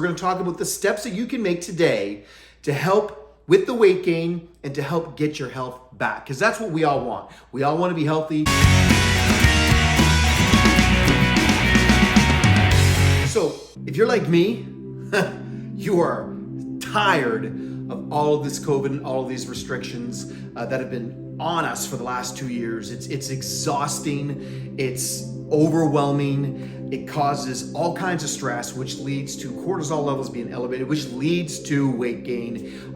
We're going to talk about the steps that you can make today to help with the weight gain and to help get your health back, because that's what we all want. We all want to be healthy. So if you're like me, you are tired of all of this COVID and all of these restrictions that have been on us for the last 2 years. It's exhausting. It's overwhelming. It causes all kinds of stress, which leads to cortisol levels being elevated, which leads to weight gain,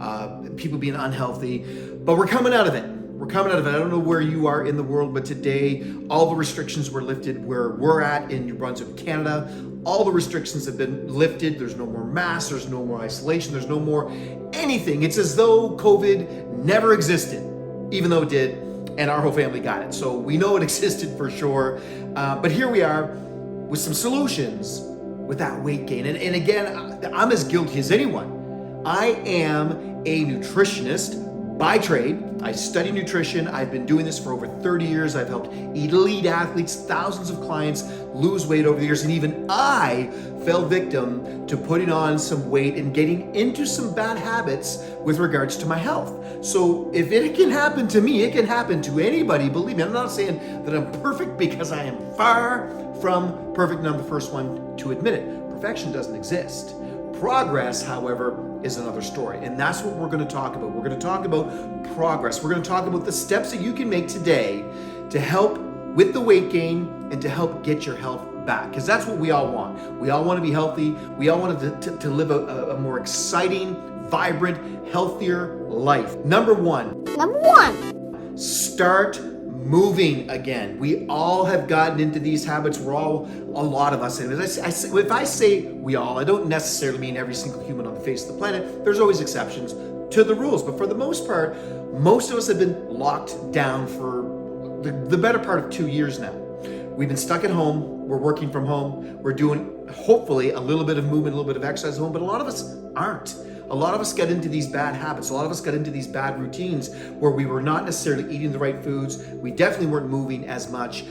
people being unhealthy. But we're coming out of it. We're coming out of it. I don't know where you are in the world, but today all the restrictions were lifted where we're at in New Brunswick, Canada. All the restrictions have been lifted. There's no more masks. There's no more isolation. There's no more anything. It's as though COVID never existed, even though it did, and our whole family got it. So we know it existed for sure. But here we are with some solutions with that weight gain. And again, I'm as guilty as anyone. I am a nutritionist by trade. I study nutrition. I've been doing this for over 30 years. I've helped elite athletes, thousands of clients lose weight over the years. And even I fell victim to putting on some weight and getting into some bad habits with regards to my health. So if it can happen to me, it can happen to anybody. Believe me, I'm not saying that I'm perfect, because I am far from perfect, and I'm the first one to admit it. Perfection doesn't exist. Progress, however, is another story. And that's what we're going to talk about. We're going to talk about progress. We're going to talk about the steps that you can make today to help with the weight gain and to help get your health back. Because that's what we all want. We all want to be healthy. We all want to live a more exciting, vibrant, healthier life. Number one, start moving again. We all have gotten into these habits. A lot of us. And if I say we all, I don't necessarily mean every single human on the face of the planet. There's always exceptions to the rules. But for the most part, most of us have been locked down for the better part of 2 years now. We've been stuck at home. We're working from home. We're doing, hopefully, a little bit of movement, a little bit of exercise at home, but a lot of us aren't. A lot of us got into these bad habits. A lot of us got into these bad routines where we were not necessarily eating the right foods. We definitely weren't moving as much.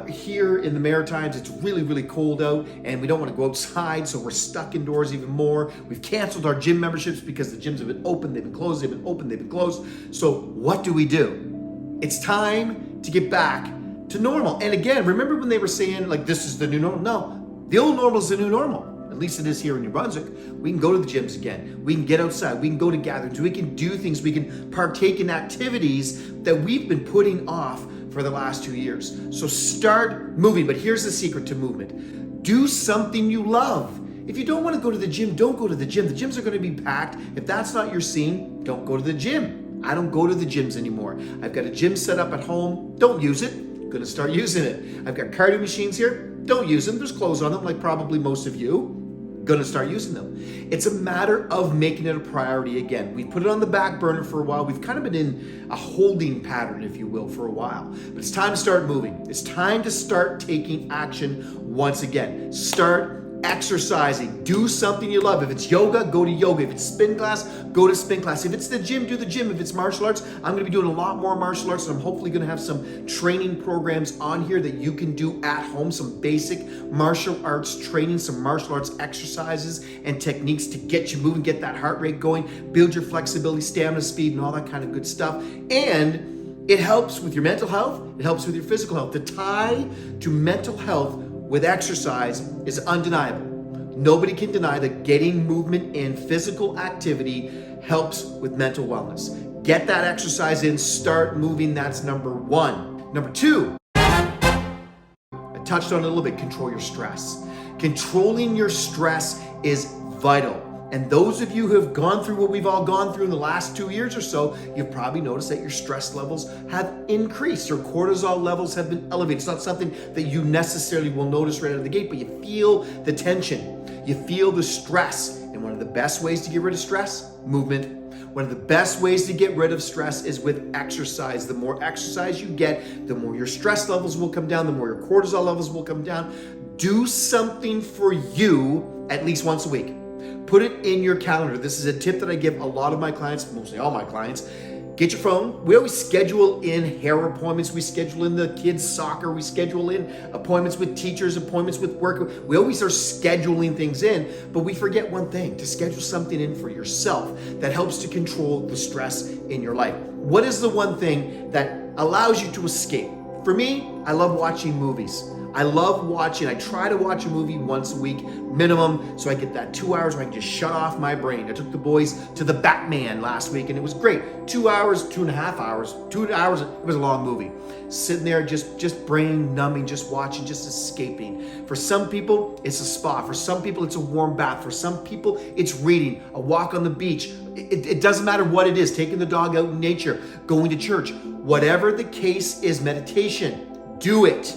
Here in the Maritimes, it's really, really cold out, and we don't want to go outside, so we're stuck indoors even more. We've canceled our gym memberships because the gyms have been open, they've been closed, they've been open, they've been closed. So what do? It's time to get back to normal. And again, remember when they were saying, like, this is the new normal? No, the old normal is the new normal. At least it is here in New Brunswick. We can go to the gyms again. We can get outside. We can go to gatherings. We can do things. We can partake in activities that we've been putting off for the last 2 years. So start moving. But here's the secret to movement. Do something you love. If you don't want to go to the gym, don't go to the gym. The gyms are going to be packed. If that's not your scene, don't go to the gym. I don't go to the gyms anymore. I've got a gym set up at home. Don't use it. I'm going to start using it. I've got cardio machines here. Don't use them. There's clothes on them, like probably most of you. Going to start using them. It's a matter of making it a priority again. We've put it on the back burner for a while. We've kind of been in a holding pattern, if you will, for a while. But it's time to start moving. It's time to start taking action once again. Start exercising. Do something you love. If it's yoga, go to yoga. If it's spin class, go to spin class. If it's the gym, do the gym. If it's martial arts, I'm going to be doing a lot more martial arts, and I'm hopefully going to have some training programs on here that you can do at home, some basic martial arts training, some martial arts exercises and techniques to get you moving, get that heart rate going, build your flexibility, stamina, speed, and all that kind of good stuff. And it helps with your mental health. It helps with your physical health. The tie to mental health with exercise is undeniable. Nobody can deny that getting movement and physical activity helps with mental wellness. Get that exercise in, start moving. That's number one. Number two, I touched on it a little bit, control your stress. Controlling your stress is vital. And those of you who have gone through what we've all gone through in the last 2 years or so, you've probably noticed that your stress levels have increased. Your cortisol levels have been elevated. It's not something that you necessarily will notice right out of the gate, but you feel the tension. You feel the stress. And one of the best ways to get rid of stress, movement. One of the best ways to get rid of stress is with exercise. The more exercise you get, the more your stress levels will come down, the more your cortisol levels will come down. Do something for you at least once a week. Put it in your calendar. This is a tip that I give a lot of my clients, mostly all my clients. Get your phone. We always schedule in hair appointments. We schedule in the kids' soccer. We schedule in appointments with teachers, appointments with work. We always are scheduling things in, but we forget one thing, to schedule something in for yourself that helps to control the stress in your life. What is the one thing that allows you to escape? For me, I love watching movies. I try to watch a movie once a week minimum, so I get that 2 hours where I can just shut off my brain. I took the boys to the Batman last week and it was great. 2 hours, 2.5 hours, 2 hours, it was a long movie. Sitting there, just brain numbing, just watching, just escaping. For some people, it's a spa. For some people, it's a warm bath. For some people, it's reading, a walk on the beach. It doesn't matter what it is, taking the dog out in nature, going to church. Whatever the case is, meditation, do it.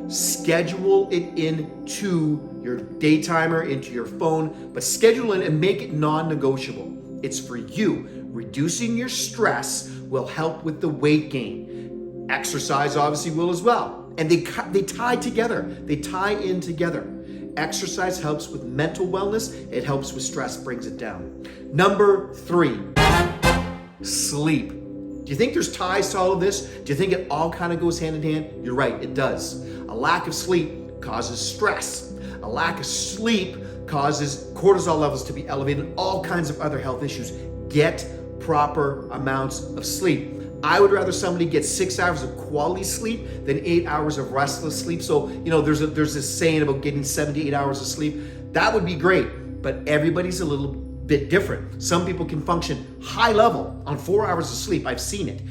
Schedule it into your day timer, into your phone, but schedule it and make it non-negotiable. It's for you. Reducing your stress will help with the weight gain. Exercise obviously will as well. And they tie together. They tie in together. Exercise helps with mental wellness. It helps with stress, brings it down. Number 3, sleep. Do you think there's ties to all of this? Do you think it all kind of goes hand in hand? You're right, it does. A lack of sleep causes stress. A lack of sleep causes cortisol levels to be elevated and all kinds of other health issues. Get proper amounts of sleep. I would rather somebody get 6 hours of quality sleep than 8 hours of restless sleep. So, there's this saying about getting 7 to 8 hours of sleep. That would be great, but everybody's a little bit different. Some people can function high level on 4 hours of sleep. I've seen it.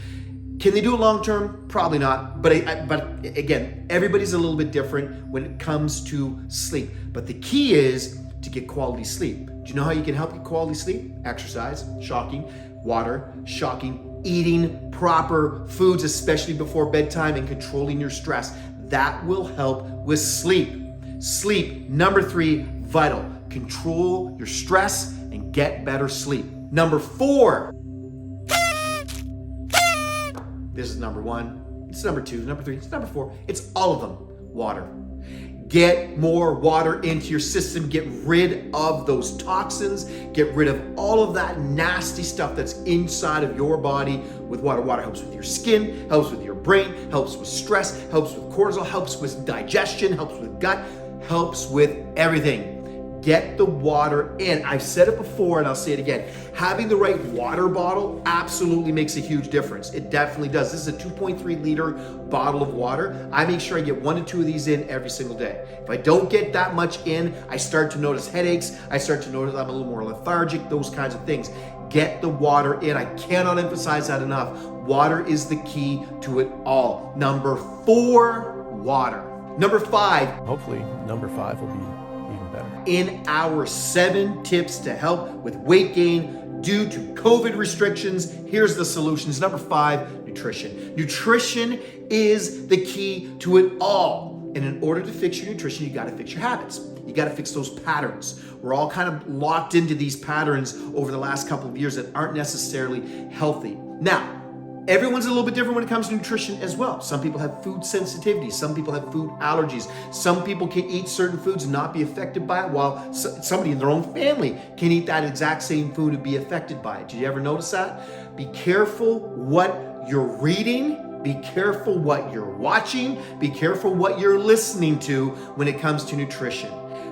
Can they do it long term? Probably not. But again, everybody's a little bit different when it comes to sleep. But the key is to get quality sleep. Do you know how you can help get quality sleep? Exercise, shocking. Water, shocking. Eating proper foods, especially before bedtime, and controlling your stress. That will help with sleep. Sleep, number 3, vital. Control your stress and get better sleep. Number 4. This is number 1. It's number 2, number 3, it's number 4. It's all of them. Water. Get more water into your system. Get rid of those toxins. Get rid of all of that nasty stuff that's inside of your body with water. Water helps with your skin, helps with your brain, helps with stress, helps with cortisol, helps with digestion, helps with gut, helps with everything. Get the water in. I've said it before and I'll say it again. Having the right water bottle absolutely makes a huge difference. It definitely does. This is a 2.3 liter bottle of water. I make sure I get 1 to 2 of these in every single day. If I don't get that much in, I start to notice headaches. I start to notice I'm a little more lethargic, those kinds of things. Get the water in. I cannot emphasize that enough. Water is the key to it all. Number 4, water. Number 5. Hopefully, number 5 will be even better. In our 7 tips to help with weight gain due to COVID restrictions, here's the solutions. Number 5, nutrition. Nutrition is the key to it all. And in order to fix your nutrition, you got to fix your habits. You got to fix those patterns. We're all kind of locked into these patterns over the last couple of years that aren't necessarily healthy. Now, everyone's a little bit different when it comes to nutrition as well. Some people have food sensitivities. Some people have food allergies. Some people can eat certain foods and not be affected by it, while somebody in their own family can eat that exact same food and be affected by it. Did you ever notice that? Be careful what you're reading. Be careful what you're watching. Be careful what you're listening to when it comes to nutrition.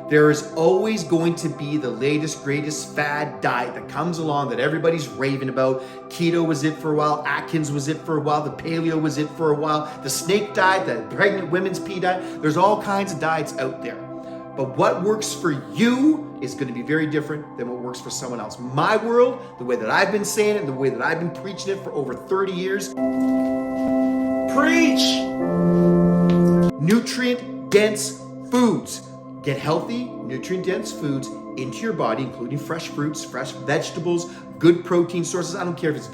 There is always going to be the latest, greatest fad diet that comes along that everybody's raving about. Keto was it for a while. Atkins was it for a while. The paleo was it for a while. The snake diet, the pregnant women's pea diet. There's all kinds of diets out there. But what works for you is going to be very different than what works for someone else. My world, the way that I've been saying it, and the way that I've been preaching it for over 30 years. Preach! Nutrient-dense foods. Get healthy, nutrient-dense foods into your body, including fresh fruits, fresh vegetables, good protein sources. I don't care if it's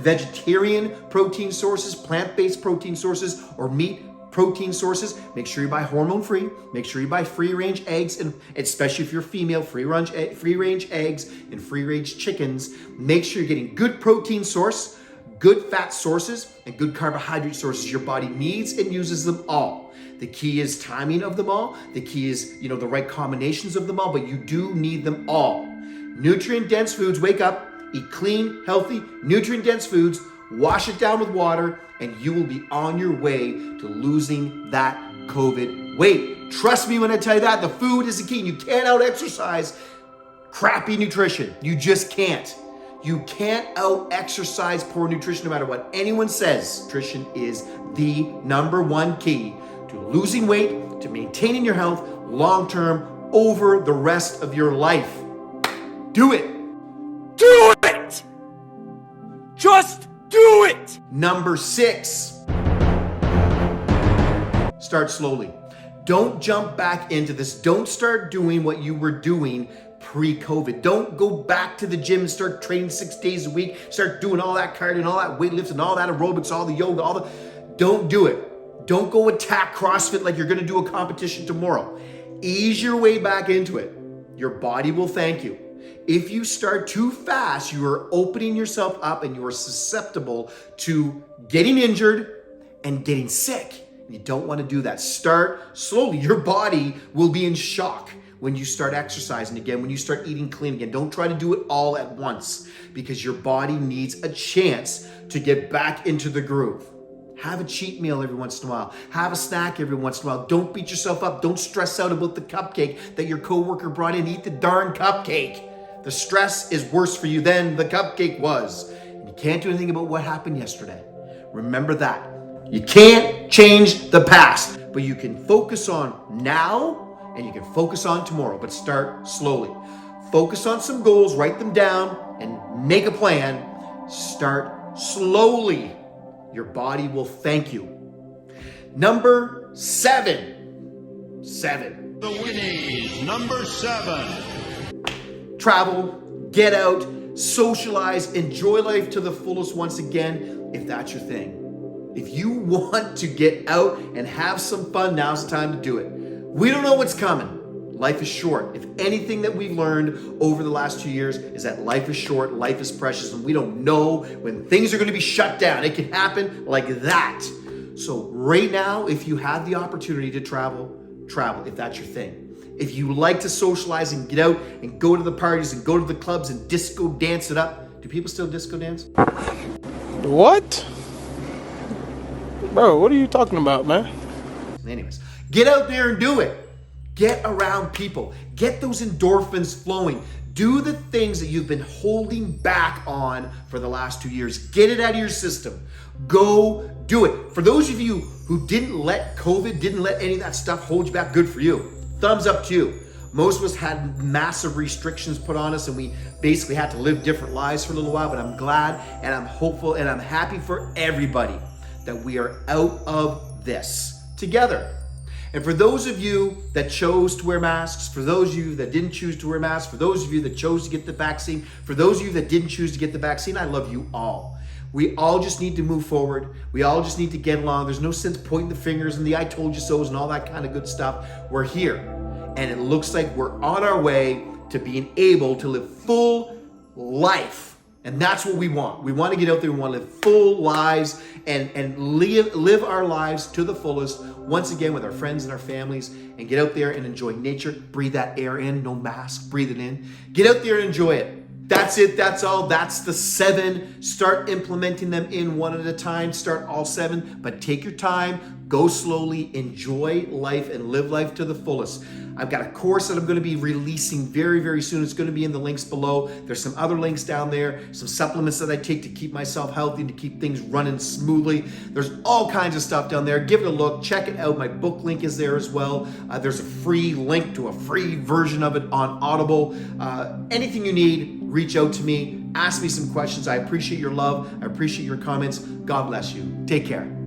vegetarian protein sources, plant-based protein sources, or meat protein sources. Make sure you buy hormone-free. Make sure you buy free-range eggs, and especially if you're female, free-range eggs and free-range chickens. Make sure you're getting good protein source, good fat sources, and good carbohydrate sources. Your body needs and uses them all. The key is timing of them all. The key is, the right combinations of them all, but you do need them all. Nutrient-dense foods, wake up. Eat clean, healthy, nutrient-dense foods, wash it down with water, and you will be on your way to losing that COVID weight. Trust me when I tell you that. The food is the key. You can't out-exercise crappy nutrition. You just can't. You can't out-exercise poor nutrition no matter what anyone says. Nutrition is the number one key to losing weight, to maintaining your health long-term over the rest of your life. Do it. Do it! Just do it! Number 6, start slowly. Don't jump back into this. Don't start doing what you were doing pre-COVID. Don't go back to the gym and start training 6 days a week. Start doing all that cardio and all that weightlifting, all that aerobics, all the yoga, don't do it. Don't go attack CrossFit like you're gonna do a competition tomorrow. Ease your way back into it. Your body will thank you. If you start too fast, you are opening yourself up and you are susceptible to getting injured and getting sick. You don't want to do that. Start slowly. Your body will be in shock when you start exercising again, when you start eating clean again. Don't try to do it all at once because your body needs a chance to get back into the groove. Have a cheat meal every once in a while. Have a snack every once in a while. Don't beat yourself up. Don't stress out about the cupcake that your coworker brought in. Eat the darn cupcake. The stress is worse for you than the cupcake was. And you can't do anything about what happened yesterday. Remember that. You can't change the past, but you can focus on now and you can focus on tomorrow, but start slowly. Focus on some goals, write them down, and make a plan. Start slowly. Your body will thank you. Number 7. The Winnies, number 7. Travel, get out, socialize, enjoy life to the fullest once again, if that's your thing. If you want to get out and have some fun, now's the time to do it. We don't know what's coming. Life is short. If anything that we've learned over the last 2 years is that life is short, life is precious, and we don't know when things are going to be shut down. It can happen like that. So right now, if you have the opportunity to travel, if that's your thing. If you like to socialize and get out and go to the parties and go to the clubs and disco dance it up. Do people still disco dance? What? Bro, what are you talking about, man? Anyways, get out there and do it. Get around people. Get those endorphins flowing. Do the things that you've been holding back on for the last 2 years. Get it out of your system. Go do it. For those of you who didn't let any of that stuff hold you back, good for you. Thumbs up to you. Most of us had massive restrictions put on us and we basically had to live different lives for a little while, but I'm glad and I'm hopeful and I'm happy for everybody that we are out of this together. And for those of you that chose to wear masks, for those of you that didn't choose to wear masks, for those of you that chose to get the vaccine, for those of you that didn't choose to get the vaccine, I love you all. We all just need to move forward. We all just need to get along. There's no sense pointing the fingers and the I told you so's and all that kind of good stuff. We're here. And it looks like we're on our way to being able to live full life. And that's what we want. We want to get out there. We want to live full lives and live our lives to the fullest, once again with our friends and our families, and get out there and enjoy nature. Breathe that air in, no mask, breathe it in. Get out there and enjoy it. That's it, that's all, that's the 7. Start implementing them in one at a time. Start all 7, but take your time, go slowly, enjoy life and live life to the fullest. I've got a course that I'm going to be releasing very, very soon. It's going to be in the links below. There's some other links down there, some supplements that I take to keep myself healthy, to keep things running smoothly. There's all kinds of stuff down there. Give it a look, check it out. My book link is there as well. There's a free link to a free version of it on Audible. Anything you need, reach out to me, ask me some questions. I appreciate your love. I appreciate your comments. God bless you. Take care.